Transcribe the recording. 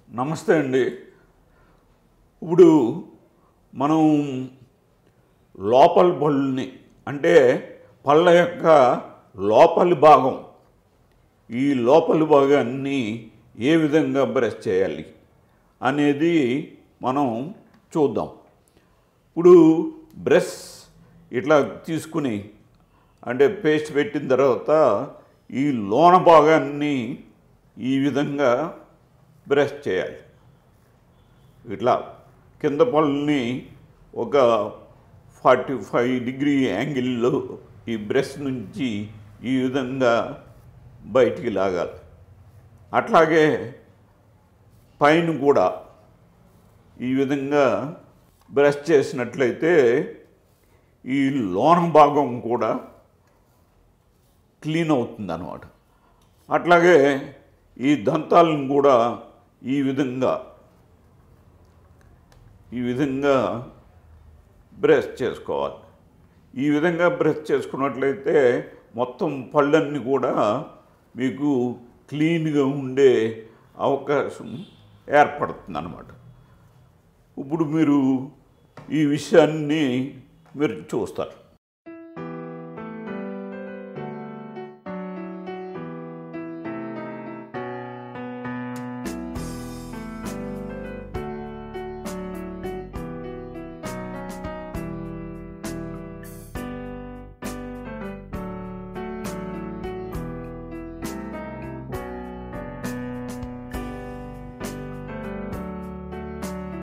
నమస్తే అండి. ఇప్పుడు మనం లోపలి పళ్ళని అంటే పళ్ళ యొక్క లోపలి భాగం, ఈ లోపలి భాగాన్ని ఏ విధంగా బ్రష్ చేయాలి అనేది మనం చూద్దాం. ఇప్పుడు బ్రష్ ఇట్లా తీసుకుని అంటే పేస్ట్ పెట్టిన తర్వాత ఈ లోన భాగాన్ని ఈ విధంగా బ్రష్ చేయాలి. ఇట్లా కింద పళ్ళని ఒక 45 డిగ్రీ యాంగిల్లో ఈ బ్రష్ నుంచి ఈ విధంగా బయటికి లాగాలి. అట్లాగే పైన కూడా ఈ విధంగా బ్రష్ చేసినట్లయితే ఈ లోన భాగం కూడా క్లీన్ అవుతుంది అన్నమాట. అట్లాగే ఈ దంతాలను కూడా ఈ విధంగా బ్రష్ చేసుకోవాలి. ఈ విధంగా బ్రష్ చేసుకున్నట్లయితే మొత్తం పళ్ళన్నీ కూడా మీకు క్లీన్గా ఉండే అవకాశం ఏర్పడుతుంది అన్నమాట. ఇప్పుడు మీరు ఈ విషయాన్ని మీరు చూస్తారు.